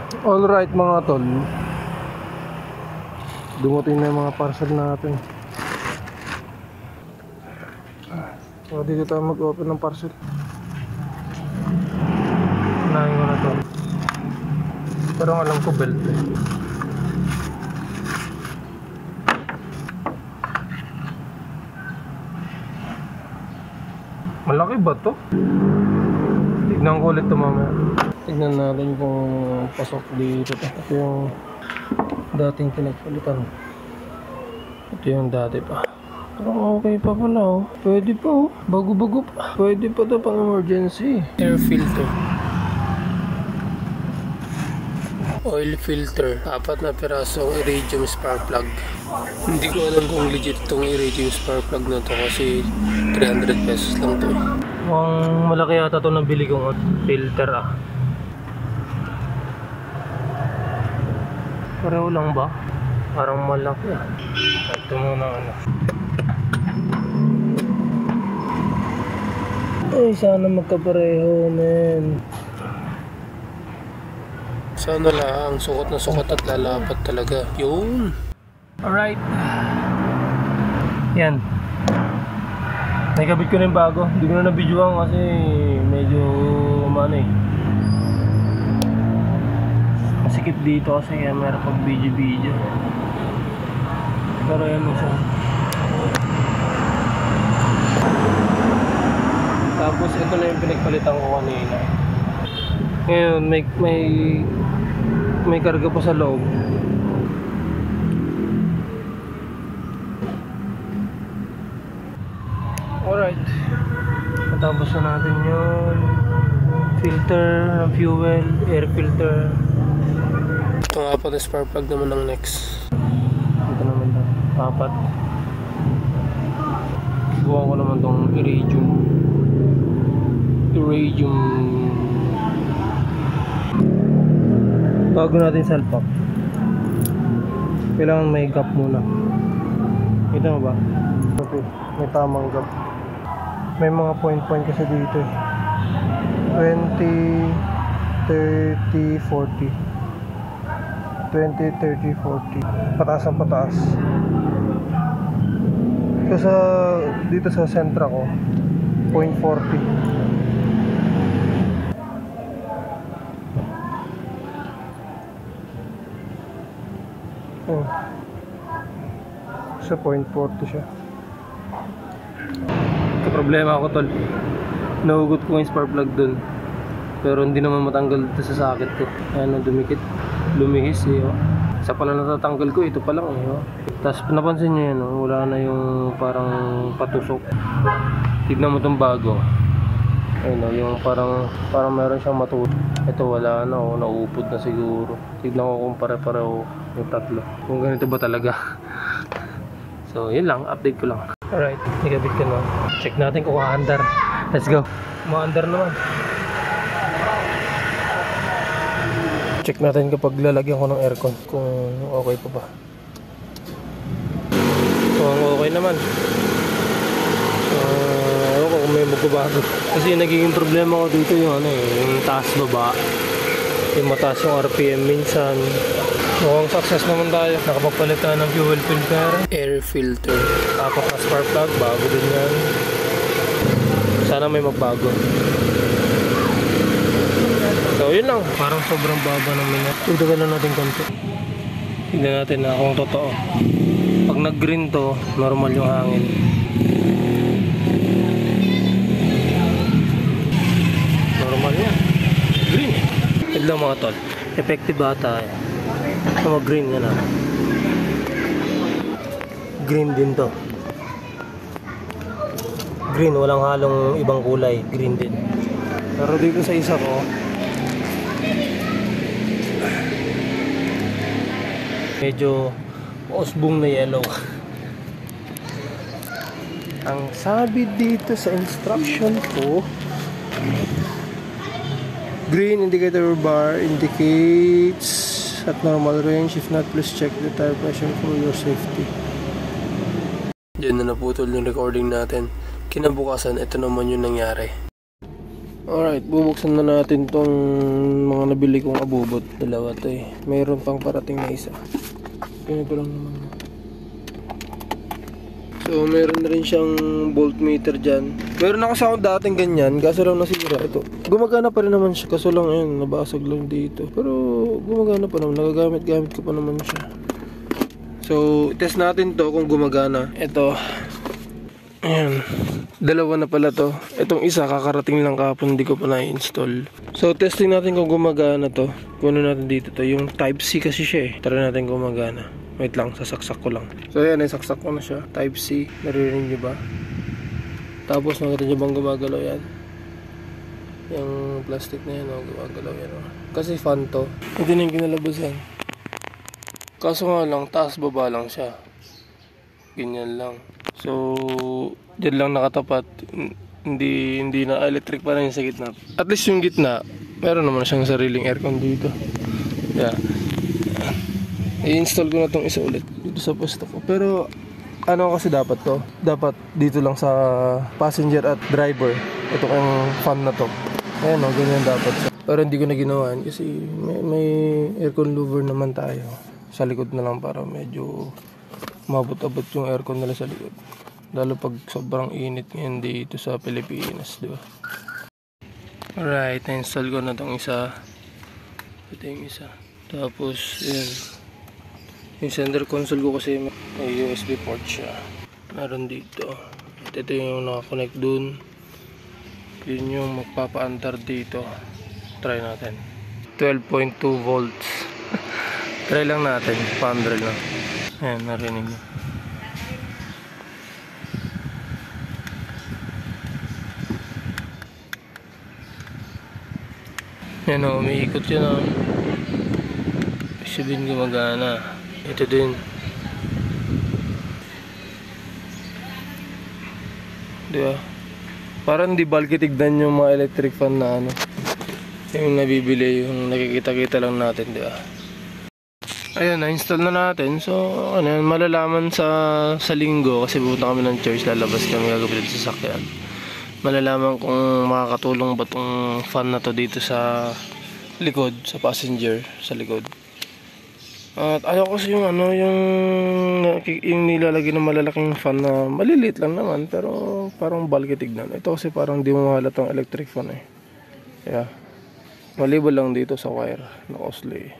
Alright mga tol, dumating na yung mga parcel natin. So dito tayo mag-open ng parcel. Unahin ko na to. Pero alam ko belt eh. Malaki ba to? Tignan ko ulit ito mamaya. Tignan natin kung pasok dito. Ito yung dating pinagpalitan. Ito yung dati pa. Pero okay pa pala oh. Pwede pa oh. Bago-bago pa. Pwede pa to pang emergency. Air filter. Oil filter. 4 na pirasong iridium spark plug. Hindi ko alam kung legit itong iridium spark plug na to kasi 300 pesos lang to. Mukhang malaki yata ito nabili kong filter ah. Pareho lang ba? Parang malaki ah. Ito muna ano. Ay sana magkapareho men. Sana lang sukat na sukat at lalapat talaga. Yun. Alright. Yan. Nakikabit ko na yung bago. Hindi ko na nabidyoan kasi medyo umano eh. Masikip dito kasi kaya meron pag video. Pero yan mo siya. Tapos ito na yung pinagpalitan ko kanina. Ngayon may karga pa sa loob. Alright. Natapos na natin yung filter ng fuel, air filter. Ito nga pa na spark plug naman ng next. Ito naman ito. 4. Buwan ko naman itong iridium. Bago natin salpak, kailangan may gap muna. Kita mo ba? Okay. May tamang gap. May mga point kasi dito eh. 20, 30, 40. 20, 30, 40. Pataas ang pataas. Kasi dito sa sentra ko 0.40. Sa 0.40 siya. Problema ako tol, nahugot ko yung spark plug dun pero hindi naman matanggal dito sa socket ko. Ayan, dumikit, lumihis eh oh. Isa pala natatanggal ko, ito pa lang eh oh. Tapos napansin nyo yan oh, wala na yung parang patusok. Tignan mo itong bago. Ayun oh, yung parang meron siyang matuto. Ito wala na oh, naupod na siguro. Tignan ko kung pare-pareho yung tatlo, kung ganito ba talaga. So yun lang, update ko lang. Alright, nagabit ka na. Check natin kung aandar. Let's go. Maandar naman. Check natin kapag lalagyan ko ng aircon kung okay pa ba. Kung okay naman. Ewan ko kung may magbabago. Kasi nagiging problema ko dito yung ano eh, yung taas baba. Yung mataas yung RPM minsan. Mukhang success naman tayo. Nakapagpalit tayo ng fuel filter, air filter, 4 na spark plug, bago din yan. Sana may magbago. So yun lang. Parang sobrang baba ng minute. Tudagan na natin konti. Tignan natin na kung totoo. Pag nag green to, normal yung hangin. Normal yan. Green eh. Ito lang mga tol. Effective ata eh. So green yan ah. Green din to. Green, walang halong ibang kulay. Green din. Pero dito sa isa ko, medyo usbong na yellow. Ang sabi dito sa instruction ko, green indicator bar indicates at normal range. If not, please check the tire pressure for your safety. Diyan na naputol yung recording natin. Kinabukasan, ito naman yung nangyari. Alright, bubuksan na natin tong mga nabili kong abubot. Dalawa to eh. Mayroon pang parating na isa. Ganito lang naman. So, meron na rin siyang voltmeter dyan. Meron na kasi ako dating ganyan, kaso lang nasira ito. Gumagana pa rin naman siya, kaso lang ayun, nabasag lang dito. Pero, gumagana pa naman, nagagamit-gamit ko pa naman siya. So, test natin to kung gumagana. Ito. Ayan. Dalawa na pala to. Itong isa, kakarating lang kahapon, hindi ko pa na-install. So, testing natin kung gumagana to. Kunin natin dito to. Yung Type-C kasi siya eh. Try natin gumagana. Wait lang, sasaksak ko lang. So ayan, saksak ko na siya. Type-C, naririnig nyo ba? Tapos nakita nyo bang gumagalaw yan? Yung plastic na yan, gumagalaw yan. Kasi fan to. Ito na yung kinalabasan. Kaso nga lang, taas baba lang siya. Ganyan lang. So, dyan lang nakatapat. Hindi na electric pa rin sa gitna. At least yung gitna, meron naman siyang sariling aircon dito. Yeah. I-install ko na itong isa ulit dito sa pwesto ko. Pero ano kasi dapat to? Dapat dito lang sa passenger at driver. Ito yung fan na to. Ayan o, ganyan dapat siya. Pero hindi ko na ginawa kasi may aircon louver naman tayo. Sa likod na lang para medyo mabot-abot yung aircon nila sa likod. Lalo pag sobrang init ngayon dito sa Pilipinas, di ba? Alright, na-install ko na itong isa. Ito yung isa. Tapos, yun. Yung center console ko kasi may USB port siya. Meron dito. At ito yung nakakonect dun. Yun yung magpapaandar dito. Try natin. 12.2 volts. Try lang natin. Pa-100 lang. Ayan, narinig nyo. Ayan o, umiikot yun o. Sabihin gumagana. Ito din. Diba? Parang di bulky tignan yung mga electric fan na ano. Yung nabibili, yung nakikita-kita lang natin, diba? Ayan, na-install na natin. So, ano yan, malalaman sa linggo kasi pupunta kami ng church, lalabas kami gagawin sa sasakyan. Malalaman kung makakatulong ba tong fan na to dito sa likod, sa passenger, sa likod. At ayaw kasi yung ano, yung nilalagay ng malalaking fan na maliliit lang naman pero parang bulky tignan. Ito kasi parang di mo mahalatang electric fan eh. Kaya malibol lang dito sa wire na costly.